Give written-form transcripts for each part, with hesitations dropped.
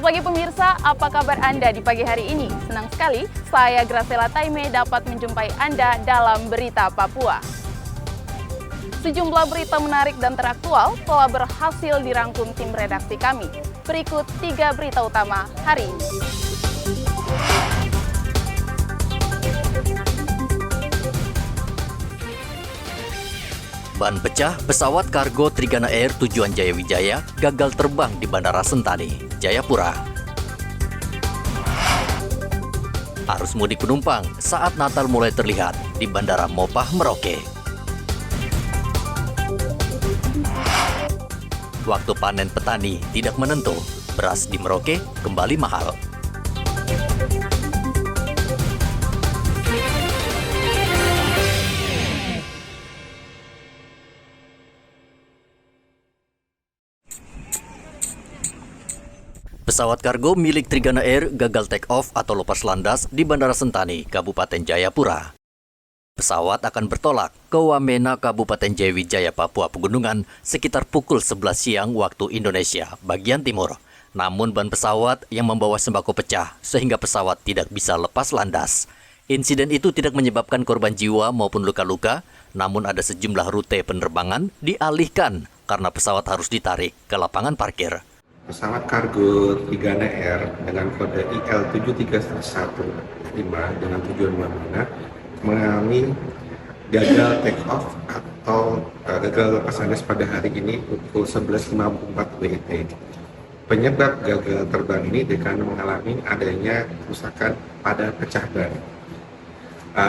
Selamat pagi pemirsa, apa kabar Anda di pagi hari ini? Senang sekali, saya Graciela Taime dapat menjumpai Anda dalam Berita Papua. Sejumlah berita menarik dan teraktual telah berhasil dirangkum tim redaksi kami. Berikut 3 berita utama hari ini. Ban pecah, pesawat kargo Trigana Air tujuan Jayawijaya gagal terbang di Bandara Sentani, Jayapura. Arus mudik penumpang saat Natal mulai terlihat di Bandara Mopah, Merauke. Waktu panen petani tidak menentu, beras di Merauke kembali mahal. Pesawat kargo milik Trigana Air gagal take off atau lepas landas di Bandara Sentani, Kabupaten Jayapura. Pesawat akan bertolak ke Wamena, Kabupaten Jayawijaya, Papua Pegunungan sekitar pukul 11 siang waktu Indonesia bagian timur. Namun ban pesawat yang membawa sembako pecah sehingga pesawat tidak bisa lepas landas. Insiden itu tidak menyebabkan korban jiwa maupun luka-luka, namun ada sejumlah rute penerbangan dialihkan karena pesawat harus ditarik ke lapangan parkir. Pesawat kargo Trigana Air dengan kode IL7315 dengan tujuan Wamena mengalami gagal take off atau gagal lepas landas pada hari ini pukul 11.54 WIT. Penyebab gagal terbang ini dikarenakan mengalami adanya kerusakan pada pecah ban.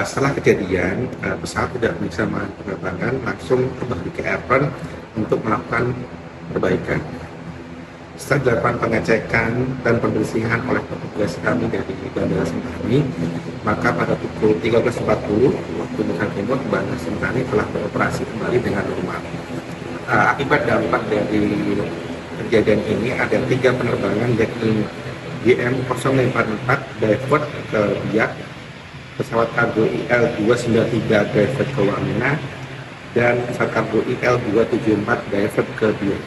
Setelah kejadian, pesawat tidak bisa melakukan penerbangan, langsung kembali ke apron untuk melakukan perbaikan. Setelah dilakukan pengecekan dan pembersihan oleh petugas kami dari Bandara Sentani, maka pada pukul 13.40 waktu Indonesia Timur, Bandara Sentani telah beroperasi kembali dengan normal. Akibat dampak dari kejadian ini ada 3 penerbangan, yakni GM054 divert ke Biak, pesawat kargo IL293 divert ke Wamena, dan pesawat kargo IL274 divert ke Biak.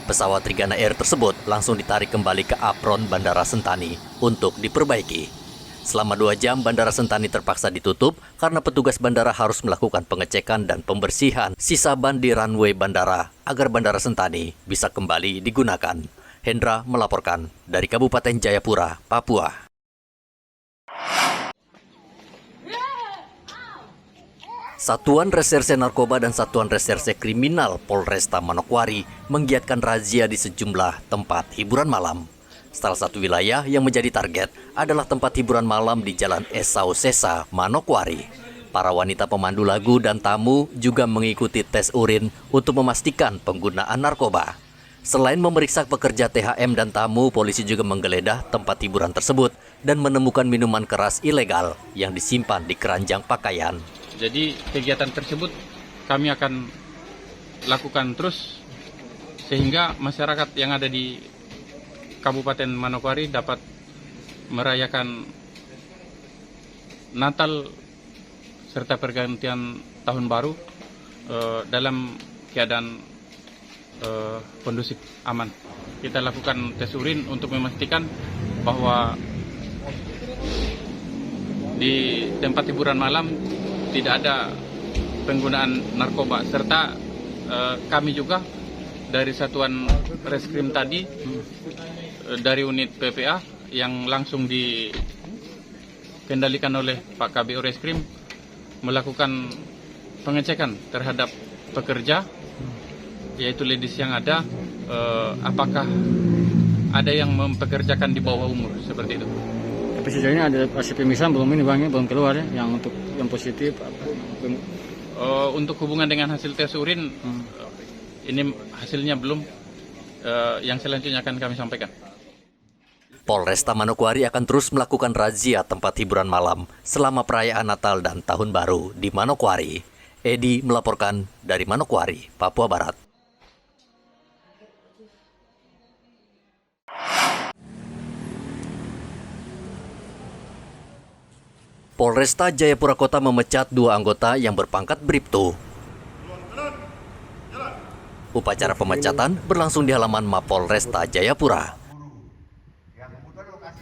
Pesawat Trigana Air tersebut langsung ditarik kembali ke apron Bandara Sentani untuk diperbaiki. Selama 2 jam, Bandara Sentani terpaksa ditutup karena petugas bandara harus melakukan pengecekan dan pembersihan sisa ban di runway bandara agar Bandara Sentani bisa kembali digunakan. Hendra melaporkan dari Kabupaten Jayapura, Papua. Satuan Reserse Narkoba dan Satuan Reserse Kriminal Polresta Manokwari menggiatkan razia di sejumlah tempat hiburan malam. Salah satu wilayah yang menjadi target adalah tempat hiburan malam di Jalan Esau Sesa, Manokwari. Para wanita pemandu lagu dan tamu juga mengikuti tes urin untuk memastikan penggunaan narkoba. Selain memeriksa pekerja THM dan tamu, polisi juga menggeledah tempat hiburan tersebut dan menemukan minuman keras ilegal yang disimpan di keranjang pakaian. Jadi kegiatan tersebut kami akan lakukan terus sehingga masyarakat yang ada di Kabupaten Manokwari dapat merayakan Natal serta pergantian tahun baru dalam keadaan kondusif, aman. Kita lakukan tes urin untuk memastikan bahwa di tempat hiburan malam tidak ada penggunaan narkoba, serta kami juga dari Satuan Reskrim tadi, dari unit PPA yang langsung dikendalikan oleh Pak KBO Reskrim, melakukan pengecekan terhadap pekerja, yaitu ladies yang ada, apakah ada yang mempekerjakan di bawah umur, seperti itu. Tapi sejauh ini ada hasil pemeriksaan belum belum keluar ya, yang untuk yang positif. Untuk hubungan dengan hasil tes urin, ini hasilnya belum. Yang selanjutnya akan kami sampaikan. Polresta Manokwari akan terus melakukan razia tempat hiburan malam selama perayaan Natal dan Tahun Baru di Manokwari. Edi melaporkan dari Manokwari, Papua Barat. Polresta Jayapura Kota memecat 2 anggota yang berpangkat Bribtu. Upacara pemecatan berlangsung di halaman Mapolresta Jayapura.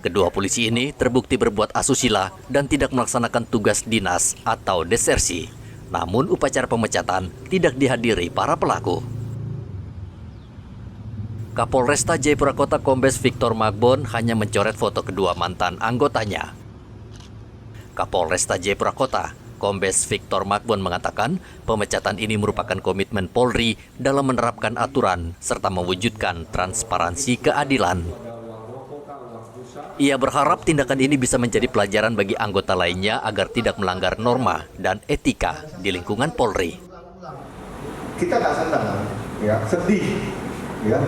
Kedua polisi ini terbukti berbuat asusila dan tidak melaksanakan tugas dinas atau desersi. Namun upacara pemecatan tidak dihadiri para pelaku. Kapolresta Jayapura Kota Kombes Victor Magbon hanya mencoret foto kedua mantan anggotanya. Kapolresta Jayapura Kota Kombes Victor Magbon mengatakan pemecatan ini merupakan komitmen Polri dalam menerapkan aturan serta mewujudkan transparansi keadilan. Ia berharap tindakan ini bisa menjadi pelajaran bagi anggota lainnya agar tidak melanggar norma dan etika di lingkungan Polri. Kita nggak senang, ya sedih, ya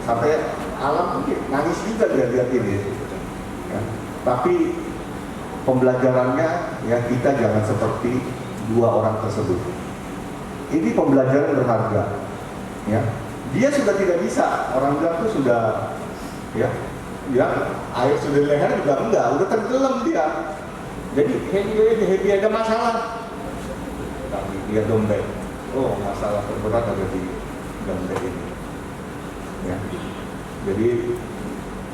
sampai alam mungkin nangis juga lihat ini. Ya. Tapi pembelajarannya ya kita jangan seperti dua orang tersebut. Ini pembelajaran berharga. Ya, dia sudah tidak bisa, orang bilang tuh sudah ya air sudah di leher juga enggak, udah tenggelam dia. Jadi happy ada masalah. Tapi dia dompet. Oh, masalah terberat ada di dompet ini. Ya. Jadi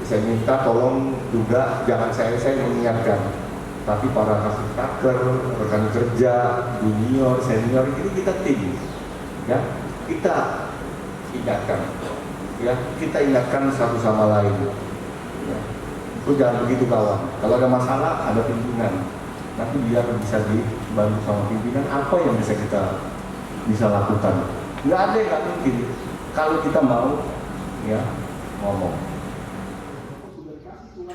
saya minta tolong juga jangan saya mengingatkan, tapi para kasih rekan kerja, junior, senior ini kita tim. Ya, kita ingatkan. Ya, kita ingatkan satu sama lain. Ya. Itu jangan begitu kawan. Kalau ada masalah, ada pimpinan. Nanti biar bisa dibantu sama pimpinan. Apa yang kita bisa lakukan? Nggak ada yang nggak mungkin. Kalau kita mau, ya ngomong.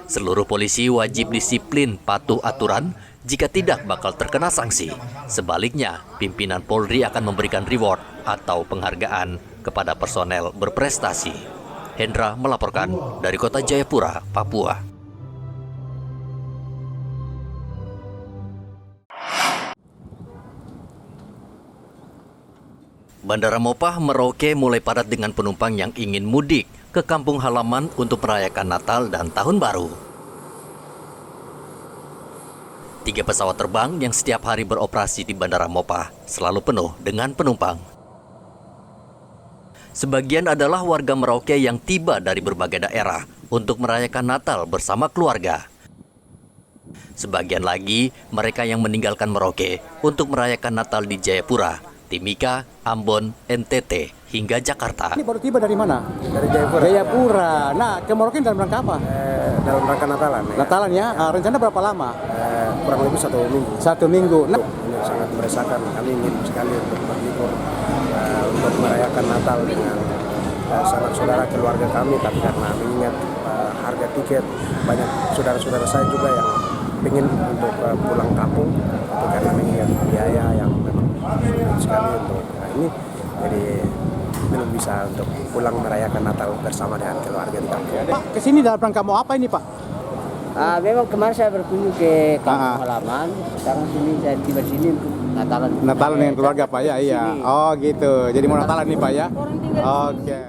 Seluruh polisi wajib disiplin patuh aturan. Jika tidak, bakal terkena sanksi. Sebaliknya, pimpinan Polri akan memberikan reward atau penghargaan kepada personel berprestasi. Hendra melaporkan dari Kota Jayapura, Papua. Bandara Mopah, Merauke mulai padat dengan penumpang yang ingin mudik ke kampung halaman untuk merayakan Natal dan Tahun Baru. 3 pesawat terbang yang setiap hari beroperasi di Bandara Mopah selalu penuh dengan penumpang. Sebagian adalah warga Merauke yang tiba dari berbagai daerah untuk merayakan Natal bersama keluarga. Sebagian lagi mereka yang meninggalkan Merauke untuk merayakan Natal di Jayapura, Timika, Ambon, NTT, hingga Jakarta. Ini baru tiba dari mana? Dari Jayapura. Jayapura. Nah, ke Merauke dalam rangka apa? Dalam rangka Natalan. Ya. Natalan ya. Rencana berapa lama? Kurang lebih 1 minggu. 1 minggu. Nah, Ini sangat meresahkan. Kami ingin sekali untuk berlibur untuk merayakan Natal dengan sanak saudara keluarga kami, tapi karena mengingat harga tiket, banyak saudara-saudara saya juga yang ingin untuk pulang kampung, tapi karena mengingat biaya yang memang sulit sekali untuk ini, jadi belum bisa untuk pulang merayakan Natal bersama dengan keluarga di kampung. Pak, kesini dalam rangka mau apa ini, Pak? Memang kemarin saya berkunjung ke kampung halaman, sekarang sini saya tiba sini untuk Natalan. Natalan dengan keluarga, Pak ya? Iya. Oh gitu. Jadi mau Natalan nih, Pak ya? Oke.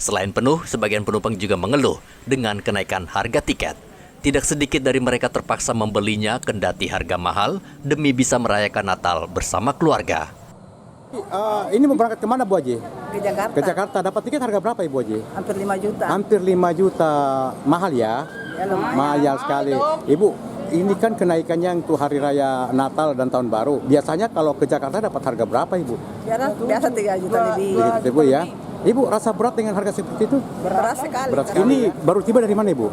Selain penuh, sebagian penumpang juga mengeluh dengan kenaikan harga tiket. Tidak sedikit dari mereka terpaksa membelinya kendati harga mahal demi bisa merayakan Natal bersama keluarga. Ini mau berangkat kemana, Bu Haji? Ke Jakarta. Ke Jakarta. Dapat tiket harga berapa, Ibu Haji? Hampir 5 juta. Hampir 5 juta. Mahal ya? Ya, lumayan. Mahal sekali. Ibu, ini kan kenaikannya untuk hari raya Natal dan Tahun Baru. Biasanya kalau ke Jakarta dapat harga berapa, Ibu? Biasa 3 juta lebih. Begitu, Ibu ya. Ibu rasa berat dengan harga seperti itu? Berat sekali. Berat sekali. Ini baru tiba dari mana, Ibu?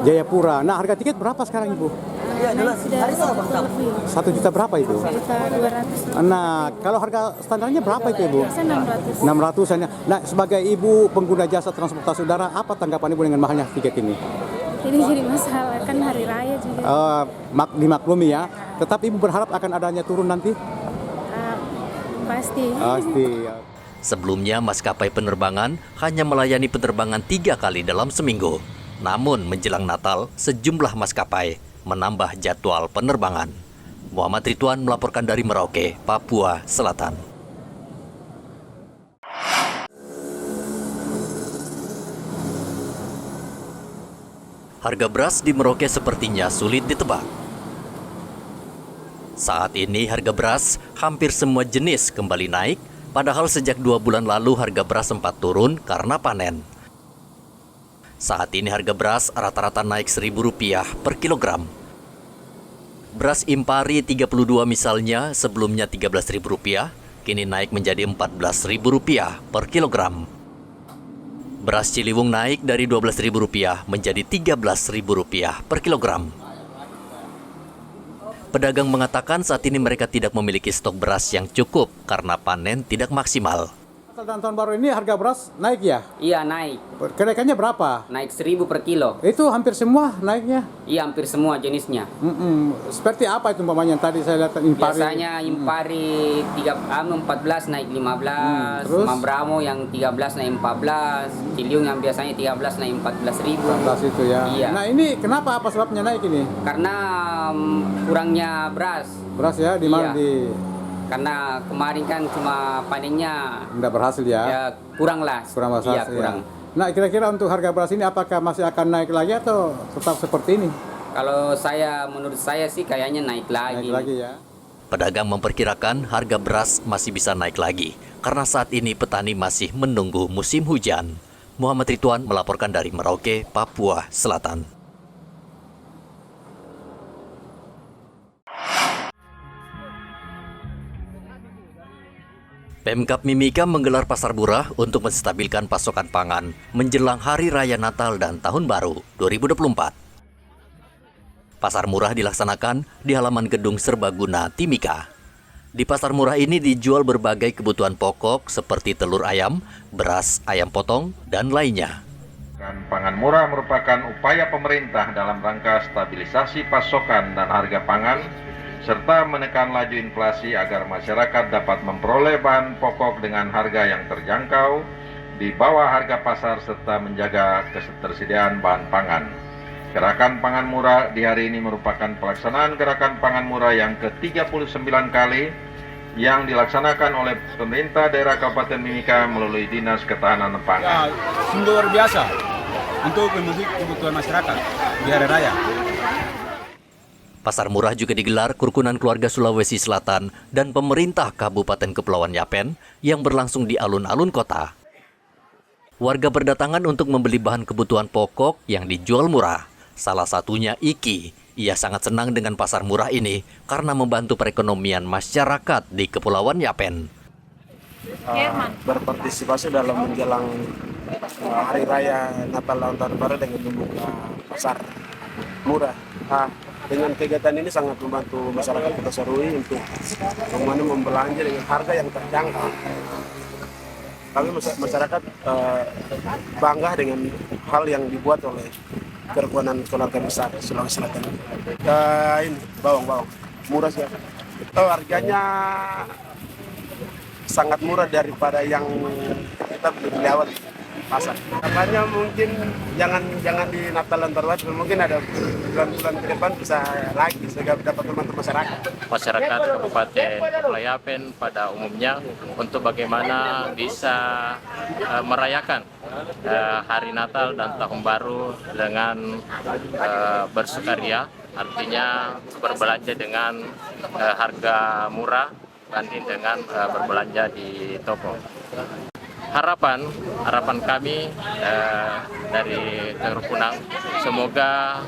Jayapura. Nah, harga tiket berapa sekarang, Ibu? Ya, hari itu 1 juta berapa itu? 1.200. Nah, kalau harga standarnya berapa itu, Ibu? 600. 600-an. Nah, sebagai Ibu pengguna jasa transportasi udara, apa tanggapan Ibu dengan mahalnya tiket ini? Ini jadi masalah, kan hari raya juga. Dimaklumi ya. Tetapi Ibu berharap akan adanya turun nanti? Pasti. Pasti. Sebelumnya, maskapai penerbangan hanya melayani penerbangan 3 kali dalam seminggu. Namun, menjelang Natal, sejumlah maskapai menambah jadwal penerbangan. Muhammad Ridwan melaporkan dari Merauke, Papua Selatan. Harga beras di Merauke sepertinya sulit ditebak. Saat ini harga beras hampir semua jenis kembali naik, padahal sejak 2 bulan lalu harga beras sempat turun karena panen. Saat ini harga beras rata-rata naik Rp1.000 per kilogram. Beras Impari 32 misalnya sebelumnya Rp13.000, kini naik menjadi Rp14.000 per kilogram. Beras Ciliwung naik dari Rp12.000 menjadi Rp13.000 per kilogram. Pedagang mengatakan saat ini mereka tidak memiliki stok beras yang cukup karena panen tidak maksimal. Dan tahun baru ini harga beras naik ya? Iya naik, Kenaikannya berapa? naik 1.000 per kilo. Itu hampir semua naiknya. Iya hampir semua jenisnya. Seperti apa itu umpamanya tadi saya lihat Impari? Biasanya Impari 14 naik 15, Terus? Mambramo yang 13 naik 14, Ciliwung yang biasanya 13 naik 14.000. 14 itu ya. Iya. Nah ini kenapa apa sebabnya naik ini? Karena kurangnya beras. Beras ya di mana Iya. di Karena kemarin kan cuma panennya nggak berhasil ya? ya kurang lah. Kurang berhasil. Iya kurang. Ya. Nah kira-kira untuk harga beras ini apakah masih akan naik lagi atau tetap seperti ini? Kalau menurut saya sih kayaknya naik lagi. Naik lagi ya. Pedagang memperkirakan harga beras masih bisa naik lagi karena saat ini petani masih menunggu musim hujan. Muhammad Ridwan melaporkan dari Merauke, Papua Selatan. Pemkab Mimika menggelar pasar murah untuk menstabilkan pasokan pangan menjelang Hari Raya Natal dan Tahun Baru 2024. Pasar murah dilaksanakan di halaman gedung Serbaguna Timika. Di pasar murah ini dijual berbagai kebutuhan pokok seperti telur ayam, beras, ayam potong, dan lainnya. Pangan murah merupakan upaya pemerintah dalam rangka stabilisasi pasokan dan harga pangan, serta menekan laju inflasi agar masyarakat dapat memperoleh bahan pokok dengan harga yang terjangkau di bawah harga pasar serta menjaga ketersediaan bahan pangan. Gerakan pangan murah di hari ini merupakan pelaksanaan gerakan pangan murah yang ke-39 kali yang dilaksanakan oleh pemerintah daerah Kabupaten Mimika melalui Dinas Ketahanan Pangan. Luar biasa untuk memenuhi kebutuhan masyarakat di hari raya. Pasar murah juga digelar Kerukunan Keluarga Sulawesi Selatan dan pemerintah Kabupaten Kepulauan Yapen yang berlangsung di alun-alun kota. Warga berdatangan untuk membeli bahan kebutuhan pokok yang dijual murah. Salah satunya Iki. Ia sangat senang dengan pasar murah ini karena membantu perekonomian masyarakat di Kepulauan Yapen. Berpartisipasi dalam menjelang Hari Raya Natal dan Tahun Baru dengan membuka pasar murah. Dengan kegiatan ini sangat membantu masyarakat Kota Serui untuk membelanja dengan harga yang terjangkau. Kami masyarakat bangga dengan hal yang dibuat oleh Kerukunan Keluarga Besar Sulawesi Selatan. Ini bawang murah sih. Harganya sangat murah daripada yang kita beli di awal pasar. Apanya mungkin jangan di Natal dan Tahun Baru, mungkin ada bulan-bulan ke depan bisa lagi sehingga dapat membantu masyarakat. Masyarakat Kabupaten Kepulauan Yapen pada umumnya untuk bagaimana bisa merayakan Hari Natal dan Tahun Baru dengan bersukaria, artinya berbelanja dengan harga murah banding dengan berbelanja di toko. Harapan kami dari Kerukunan semoga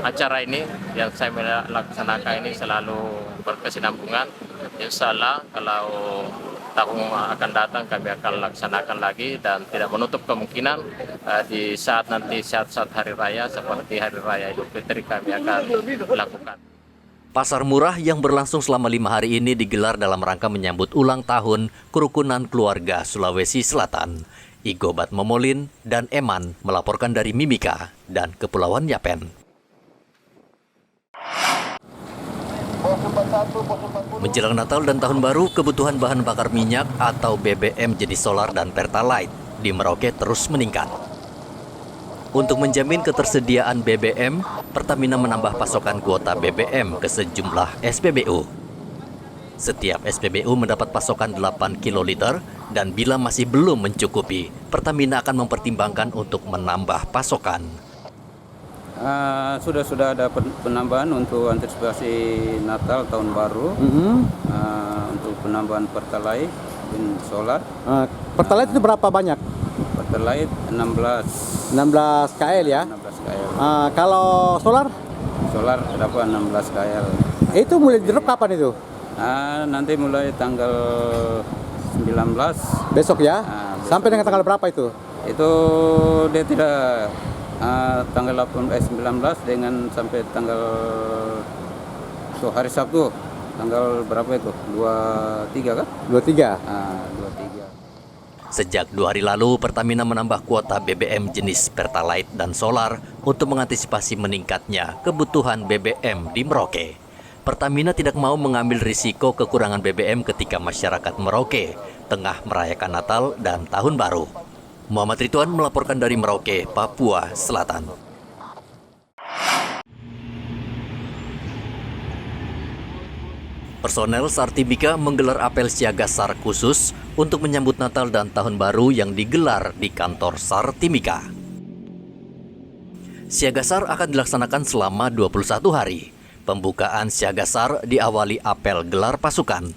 acara ini yang saya laksanakan ini selalu berkesinambungan. Insya Allah kalau tahun akan datang kami akan laksanakan lagi dan tidak menutup kemungkinan di saat hari raya seperti Hari Raya Idul Fitri kami akan lakukan. Pasar murah yang berlangsung selama 5 hari ini digelar dalam rangka menyambut ulang tahun Kerukunan Keluarga Sulawesi Selatan. Igobat Momolin dan Eman melaporkan dari Mimika dan Kepulauan Yapen. Menjelang Natal dan Tahun Baru, kebutuhan bahan bakar minyak atau BBM jenis solar dan Pertalite di Merauke terus meningkat. Untuk menjamin ketersediaan BBM, Pertamina menambah pasokan kuota BBM ke sejumlah SPBU. Setiap SPBU mendapat pasokan 8 kiloliter dan bila masih belum mencukupi, Pertamina akan mempertimbangkan untuk menambah pasokan. Sudah ada penambahan untuk antisipasi Natal Tahun Baru, untuk penambahan Pertalite dan solar. Pertalite itu berapa banyak? Pertalite 16 KL ya. 16 KL. Kalau solar? Solar dapat 16 KL. Itu mulai drop kapan itu? Nanti mulai tanggal 19. Besok ya? Besok. Sampai dengan tanggal berapa itu? Itu dia tidak tanggal 19 dengan sampai tanggal hari Sabtu. Tanggal berapa itu? 23 kan? 23. 23. Sejak 2 hari lalu, Pertamina menambah kuota BBM jenis Pertalite dan Solar untuk mengantisipasi meningkatnya kebutuhan BBM di Merauke. Pertamina tidak mau mengambil risiko kekurangan BBM ketika masyarakat Merauke tengah merayakan Natal dan Tahun Baru. Muhammad Ridwan melaporkan dari Merauke, Papua Selatan. Personel SAR Timika menggelar apel siaga SAR khusus untuk menyambut Natal dan Tahun Baru yang digelar di kantor SAR Timika. Siaga SAR akan dilaksanakan selama 21 hari. Pembukaan siaga SAR diawali apel gelar pasukan.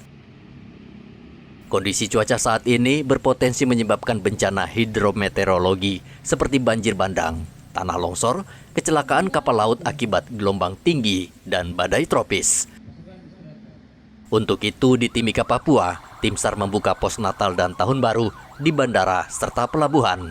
Kondisi cuaca saat ini berpotensi menyebabkan bencana hidrometeorologi seperti banjir bandang, tanah longsor, kecelakaan kapal laut akibat gelombang tinggi, dan badai tropis. Untuk itu di Timika, Papua, tim SAR membuka pos Natal dan Tahun Baru di bandara serta pelabuhan.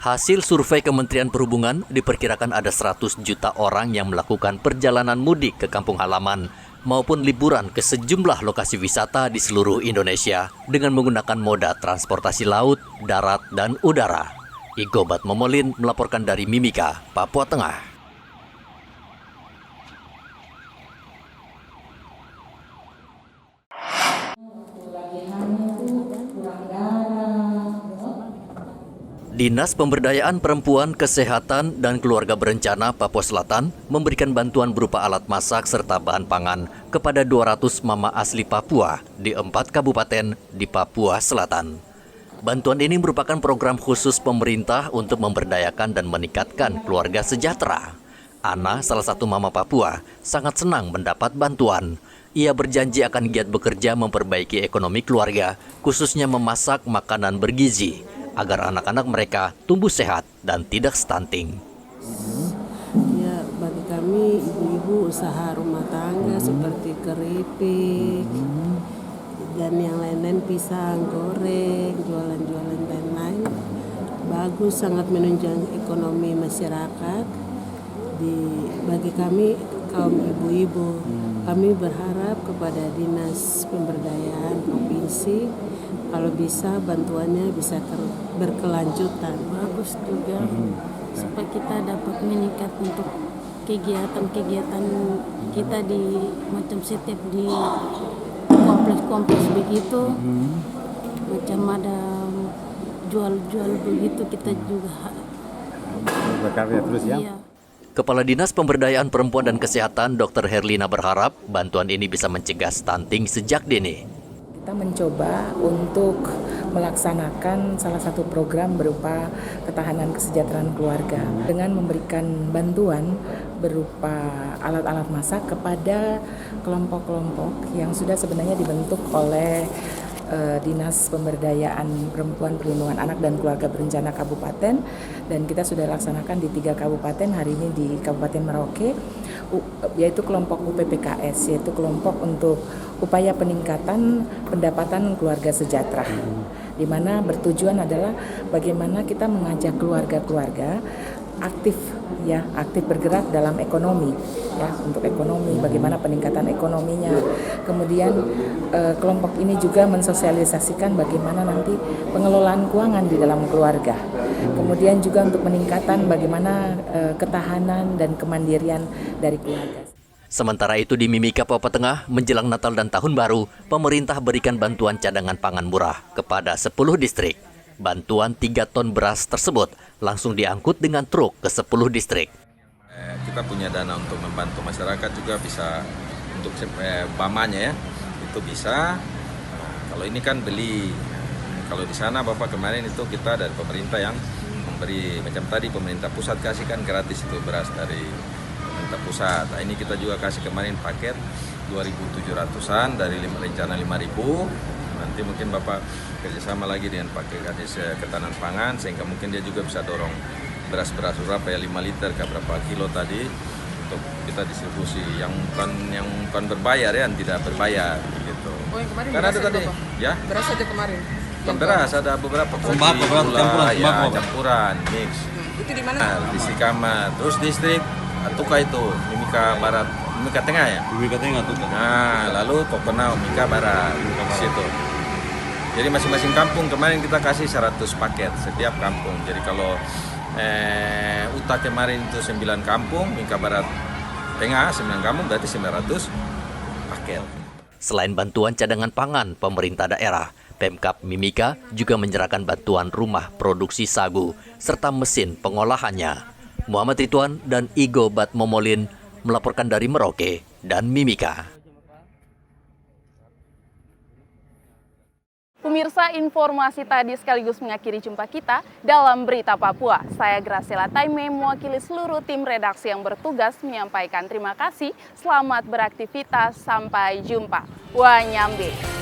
Hasil survei Kementerian Perhubungan diperkirakan ada 100 juta orang yang melakukan perjalanan mudik ke kampung halaman maupun liburan ke sejumlah lokasi wisata di seluruh Indonesia dengan menggunakan moda transportasi laut, darat, dan udara. Igobat Momolin melaporkan dari Mimika, Papua Tengah. Dinas Pemberdayaan Perempuan, Kesehatan, dan Keluarga Berencana Papua Selatan memberikan bantuan berupa alat masak serta bahan pangan kepada 200 mama asli Papua di 4 kabupaten di Papua Selatan. Bantuan ini merupakan program khusus pemerintah untuk memberdayakan dan meningkatkan keluarga sejahtera. Ana, salah satu mama Papua, sangat senang mendapat bantuan. Ia berjanji akan giat bekerja memperbaiki ekonomi keluarga, khususnya memasak makanan bergizi, agar anak-anak mereka tumbuh sehat dan tidak stunting. Ya, bagi kami ibu-ibu usaha rumah tangga seperti keripik dan yang lain-lain, pisang goreng, jualan-jualan lain-lain, bagus, sangat menunjang ekonomi masyarakat. Bagi kami kaum ibu-ibu, kami berharap kepada Dinas Pemberdayaan Provinsi kalau bisa bantuannya bisa berkelanjutan. Bagus juga supaya kita dapat meningkat untuk kegiatan-kegiatan kita di macam setiap di kompleks-kompleks begitu, macam ada jual-jual begitu, kita juga berkarya terus ya. Iya. Kepala Dinas Pemberdayaan Perempuan dan Kesehatan Dr. Herlina berharap bantuan ini bisa mencegah stunting sejak dini. Kita mencoba untuk melaksanakan salah satu program berupa ketahanan kesejahteraan keluarga dengan memberikan bantuan berupa alat-alat masak kepada kelompok-kelompok yang sudah sebenarnya dibentuk oleh Dinas Pemberdayaan Perempuan, Perlindungan Anak dan Keluarga Berencana Kabupaten, dan kita sudah laksanakan di 3 kabupaten, hari ini di Kabupaten Merauke, yaitu kelompok UPPKS, yaitu kelompok untuk upaya peningkatan pendapatan keluarga sejahtera, di mana bertujuan adalah bagaimana kita mengajak keluarga-keluarga aktif bergerak dalam ekonomi, ya, untuk ekonomi, bagaimana peningkatan ekonominya. Kemudian kelompok ini juga mensosialisasikan bagaimana nanti pengelolaan keuangan di dalam keluarga. Kemudian juga untuk peningkatan bagaimana ketahanan dan kemandirian dari keluarga. Sementara itu di Mimika, Papua Tengah, menjelang Natal dan Tahun Baru, pemerintah berikan bantuan cadangan pangan murah kepada 10 distrik. Bantuan 3 ton beras tersebut langsung diangkut dengan truk ke 10 distrik. Kita punya dana untuk membantu masyarakat juga bisa untuk bamanya ya, itu bisa. Kalau ini kan beli, kalau di sana Bapak kemarin itu kita dari pemerintah yang memberi, macam tadi pemerintah pusat kasih kan gratis itu beras dari pemerintah pusat. Nah, ini kita juga kasih kemarin paket 2.700-an dari rencana 5.000. Nanti Nanti mungkin Bapak kerjasama lagi dengan Pak Kadis Ketahanan Pangan, sehingga mungkin dia juga bisa dorong beras-beras berapa ya, 5 liter ke berapa kilo tadi untuk kita distribusi yang bukan berbayar ya, yang tidak berbayar gitu. Oh, yang kemarin karena ada tadi ya beras aja kemarin. bukan beras, ada beberapa Sembako, campuran. Campuran mix. Itu di mana? Nah, di Sikamat, terus distrik Tuka itu Mimika Barat, Mimika Tengah ya. Mimika Tengah Tuka. Nah, lalu Kokonau Mimika Barat di situ. Jadi masing-masing kampung kemarin kita kasih 100 paket setiap kampung. Jadi kalau Uta kemarin itu 9 kampung, Mimika Barat Tengah 9 kampung, berarti 900 paket. Selain bantuan cadangan pangan, pemerintah daerah, Pemkab Mimika juga menyerahkan bantuan rumah produksi sagu serta mesin pengolahannya. Muhammad Ridwan dan Igo Batmomolin melaporkan dari Merauke dan Mimika. Pemirsa, informasi tadi sekaligus mengakhiri jumpa kita dalam Berita Papua. Saya Graciela Taime mewakili seluruh tim redaksi yang bertugas menyampaikan terima kasih. Selamat beraktivitas, sampai jumpa. Wanyambe.